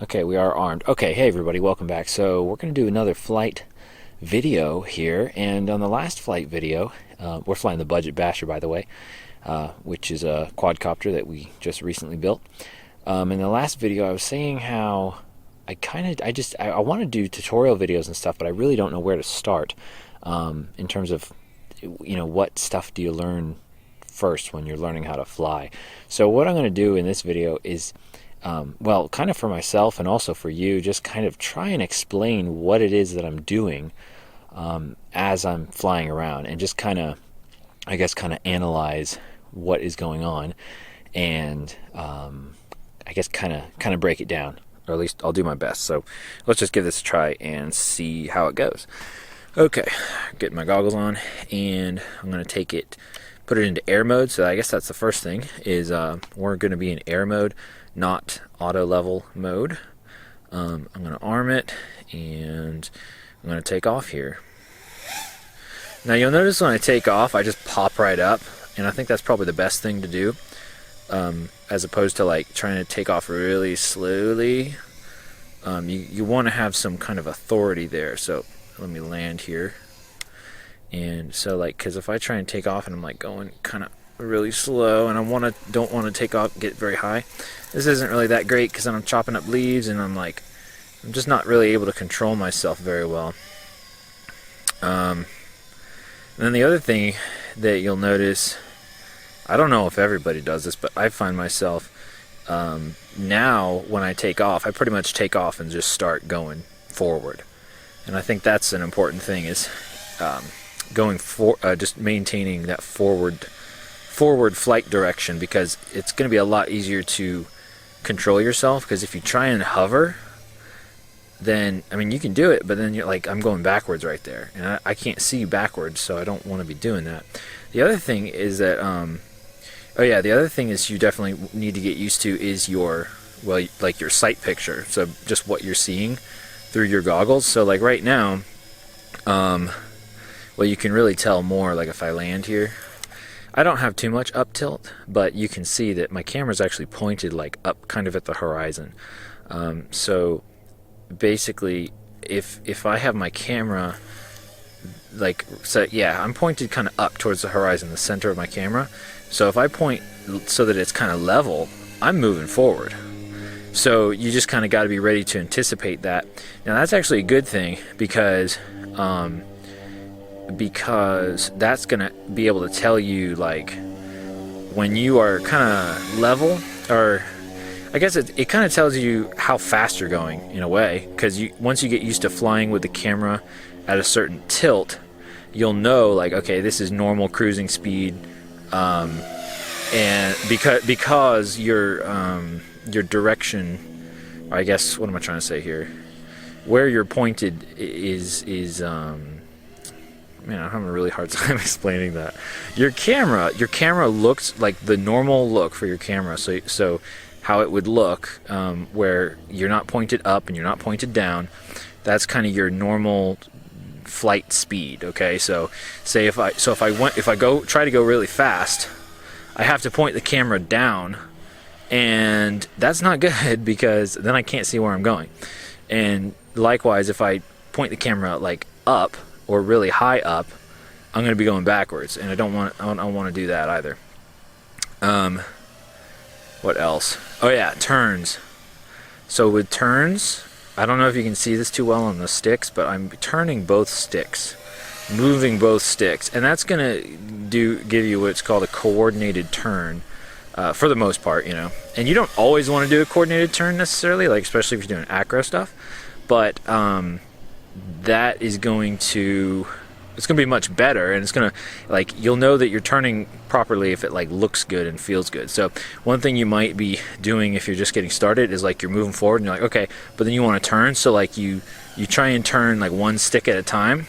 Okay, we are armed. Okay, hey everybody, welcome back. So we're going to do another flight video here, and on the last flight video, we're flying the Budget Basher, by the way, which is a quadcopter that we just recently built. In the last video, I was saying how I want to do tutorial videos and stuff, but I really don't know where to start in terms of, what stuff do you learn first when you're learning how to fly. So what I'm going to do in this video is well, kind of for myself and also for you, just kind of try and explain what it is that I'm doing as I'm flying around, and just kind of, I guess, kind of analyze what is going on, and I guess kind of break it down, or at least I'll do my best. So let's just give this a try and see how it goes. Okay, getting my goggles on, and I'm going to put it into air mode. So I guess that's the first thing, is we're going to be in air mode, not auto level mode. I'm going to arm it, and I'm going to take off here. Now you'll notice when I take off, I just pop right up, and I think that's probably the best thing to do, as opposed to like trying to take off really slowly. You want to have some kind of authority there. So let me land here. And so, like, because if I try and take off and I'm like going kind of really slow, and I don't want to take off, get very high, this isn't really that great, because then I'm chopping up leaves and I'm just not really able to control myself very well. And then the other thing that you'll notice, I don't know if everybody does this, but I find myself now when I take off, I pretty much take off and just start going forward. And I think that's an important thing, is just maintaining that forward flight direction, because it's going to be a lot easier to control yourself. Because if you try and hover, then, I mean, you can do it, but then you're like, I'm going backwards right there, and I can't see backwards, so I don't want to be doing that. The other thing is that the other thing is you definitely need to get used to is your sight picture. So just what you're seeing through your goggles. So like right now, well, you can really tell more, like if I land here, I don't have too much up tilt, but you can see that my camera's actually pointed like up kind of at the horizon. So basically, if I have my camera I'm pointed kind of up towards the horizon, the center of my camera. So if I point so that it's kind of level, I'm moving forward. So you just kind of got to be ready to anticipate that. Now that's actually a good thing, because that's going to be able to tell you, like, when you are kind of level, or I guess it kind of tells you how fast you're going, in a way, because once you get used to flying with the camera at a certain tilt, you'll know, like, okay, this is normal cruising speed, and because your direction, or I guess, what am I trying to say here? Where you're pointed is man, I'm having a really hard time explaining that. Your camera looks like the normal look for your camera. So how it would look, where you're not pointed up and you're not pointed down, that's kind of your normal flight speed. Okay, so say if I try to go really fast, I have to point the camera down, and that's not good, because then I can't see where I'm going. And likewise, if I point the camera like up or really high up, I'm going to be going backwards, and I don't want to do that either. What else? Oh yeah, turns. So with turns, I don't know if you can see this too well on the sticks, but I'm turning both sticks, moving both sticks, and that's going to give you what's called a coordinated turn, for the most part, And you don't always want to do a coordinated turn necessarily, like especially if you're doing acro stuff, but that is it's going to be much better, and it's going to, like, you'll know that you're turning properly if it like looks good and feels good. So one thing you might be doing if you're just getting started is, like, you're moving forward and you're like, okay, but then you want to turn, so like you try and turn like one stick at a time,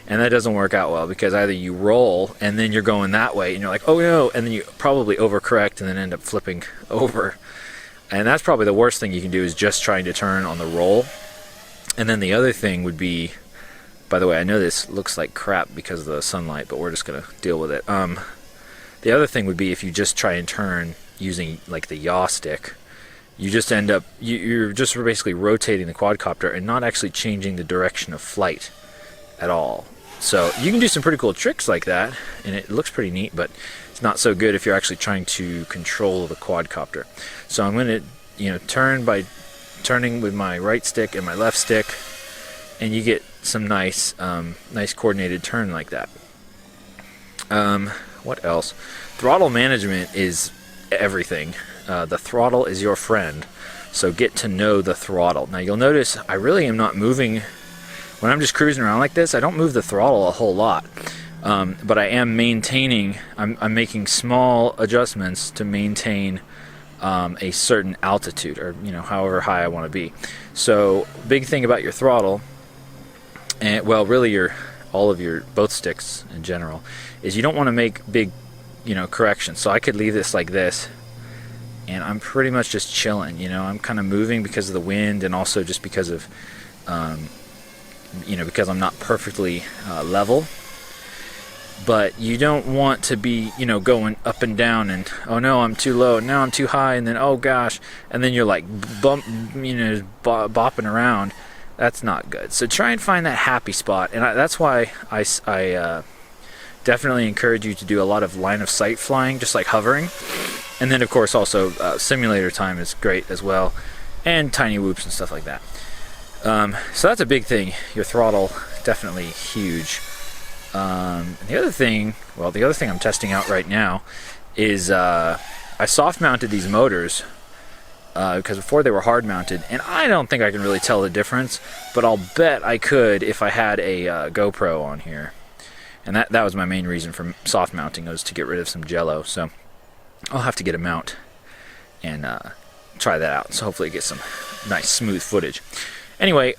and that doesn't work out well, because either you roll and then you're going that way and you're like, oh no, and then you probably overcorrect and then end up flipping over. And that's probably the worst thing you can do, is just trying to turn on the roll. And then the other thing would be, by the way, I know this looks like crap because of the sunlight, but we're just going to deal with it. The other thing would be if you just try and turn using like the yaw stick, you just end up, you're just basically rotating the quadcopter and not actually changing the direction of flight at all. So you can do some pretty cool tricks like that, and it looks pretty neat, but it's not so good if you're actually trying to control the quadcopter. So I'm going to, turn by turning with my right stick and my left stick, and you get some nice coordinated turn like that. What else? Throttle management is everything. The throttle is your friend, so get to know the throttle. Now you'll notice I really am not moving. When I'm just cruising around like this, I don't move the throttle a whole lot, but I am maintaining, I'm making small adjustments to maintain a certain altitude, or however high I want to be. So big thing about your throttle, and well, really all of your both sticks in general, is you don't want to make big corrections. So I could leave this like this, and I'm pretty much just chilling. I'm kind of moving because of the wind, and also just because of because I'm not perfectly level. But you don't want to be, going up and down, and oh no, I'm too low, now I'm too high, and then oh gosh, and then you're like bopping around. That's not good. So try and find that happy spot, and that's why I definitely encourage you to do a lot of line of sight flying, just like hovering, and then of course also simulator time is great as well, and tiny whoops and stuff like that. So that's a big thing. Your throttle, definitely huge. The other thing I'm testing out right now is I soft mounted these motors because before they were hard mounted, and I don't think I can really tell the difference, but I'll bet I could if I had a GoPro on here. And that was my main reason for soft mounting, was to get rid of some jello. So I'll have to get a mount and try that out. So hopefully get some nice smooth footage. Anyway,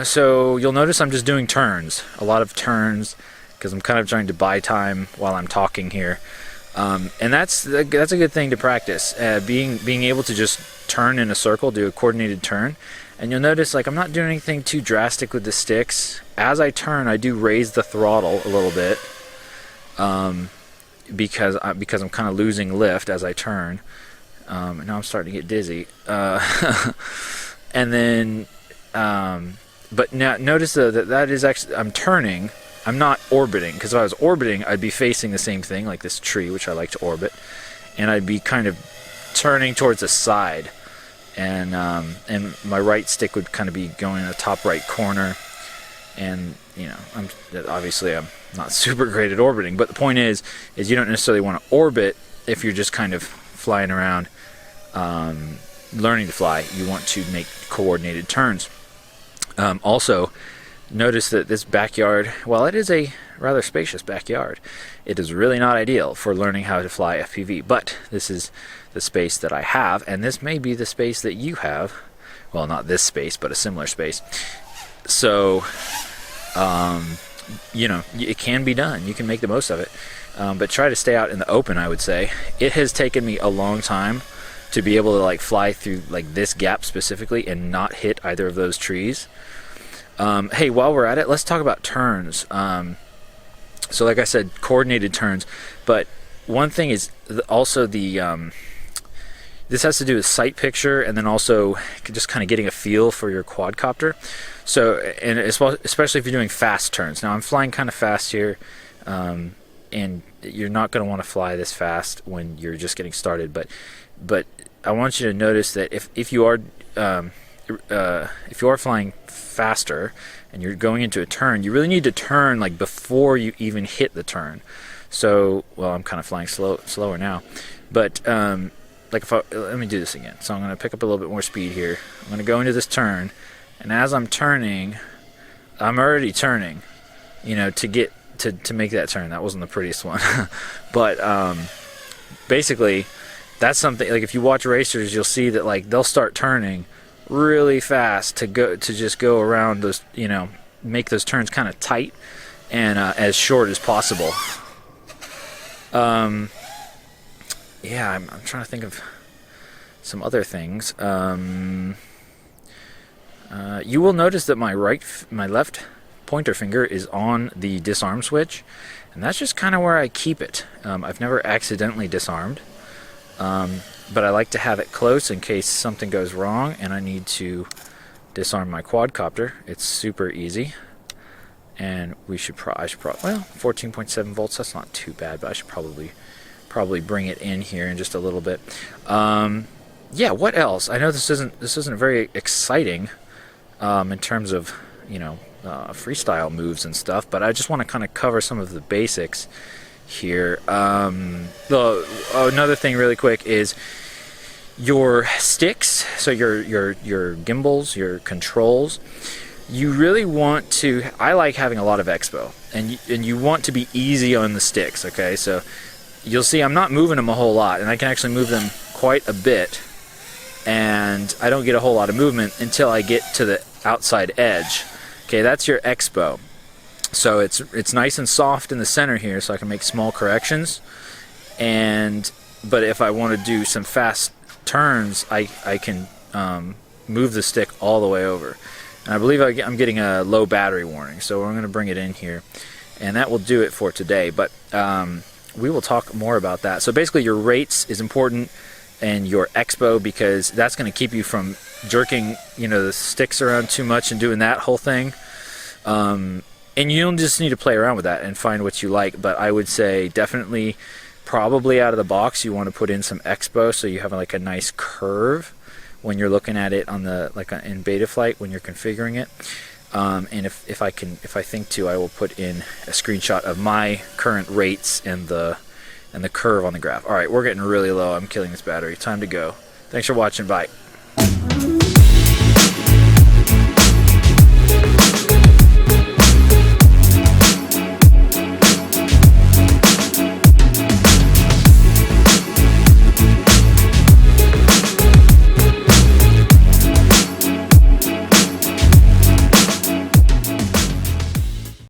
so you'll notice I'm just doing turns, a lot of turns, because I'm kind of trying to buy time while I'm talking here, and that's a good thing to practice. Being able to just turn in a circle, do a coordinated turn, and you'll notice like I'm not doing anything too drastic with the sticks. As I turn, I do raise the throttle a little bit, because I'm kind of losing lift as I turn. And now I'm starting to get dizzy, and then. But now notice that is actually, I'm turning, I'm not orbiting, because if I was orbiting, I'd be facing the same thing, like this tree, which I like to orbit, and I'd be kind of turning towards the side, and my right stick would kind of be going in the top right corner, and I'm not super great at orbiting, but the point is you don't necessarily want to orbit if you're just kind of flying around, learning to fly. You want to make coordinated turns. Also, notice that this backyard, while it is a rather spacious backyard, it is really not ideal for learning how to fly FPV, but this is the space that I have, and this may be the space that you have. Well, not this space, but a similar space. So, it can be done. You can make the most of it, but try to stay out in the open, I would say. It has taken me a long time to be able to like fly through like this gap specifically and not hit either of those trees. Hey, while we're at it, let's talk about turns. So like I said, coordinated turns, but one thing is also this has to do with sight picture, and then also just kind of getting a feel for your quadcopter. So, and especially if you're doing fast turns. Now I'm flying kind of fast here, and you're not going to want to fly this fast when you're just getting started, but I want you to notice that if you are flying faster and you're going into a turn, you really need to turn like before you even hit the turn. So, well, I'm kind of flying slower now, but let me do this again. So I'm going to pick up a little bit more speed here. I'm going to go into this turn, and as I'm turning, I'm already turning, to get to make that turn. That wasn't the prettiest one, but basically. That's something, like if you watch racers, you'll see that like they'll start turning really fast to just go around those, make those turns kind of tight and as short as possible. Yeah, I'm trying to think of some other things. You will notice that my left pointer finger is on the disarm switch, and that's just kind of where I keep it. I've never accidentally disarmed. but I like to have it close in case something goes wrong and I need to disarm my quadcopter. It's super easy, and I should probably, well, 14.7 volts, that's not too bad, but I should probably bring it in here in just a little bit. Yeah, what else? I know this isn't very exciting in terms of, you know, freestyle moves and stuff, but I just want to kind of cover some of the basics here. Another thing really quick is your sticks, so your gimbals, your controls. You really want to, I like having a lot of expo, and you want to be easy on the sticks, okay? So you'll see I'm not moving them a whole lot, and I can actually move them quite a bit, and I don't get a whole lot of movement until I get to the outside edge. Okay, that's your expo. So it's nice and soft in the center here, so I can make small corrections. But if I want to do some fast turns, I can move the stick all the way over. And I believe I'm getting a low battery warning, so I'm going to bring it in here, and that will do it for today. But we will talk more about that. So basically, your rates is important, and your expo, because that's going to keep you from jerking, you know, the sticks around too much and doing that whole thing. And you'll just need to play around with that and find what you like. But I would say definitely, probably out of the box, you want to put in some expo so you have like a nice curve when you're looking at it on the in Betaflight when you're configuring it. And if I think to, I will put in a screenshot of my current rates and the curve on the graph. All right, we're getting really low. I'm killing this battery. Time to go. Thanks for watching. Bye.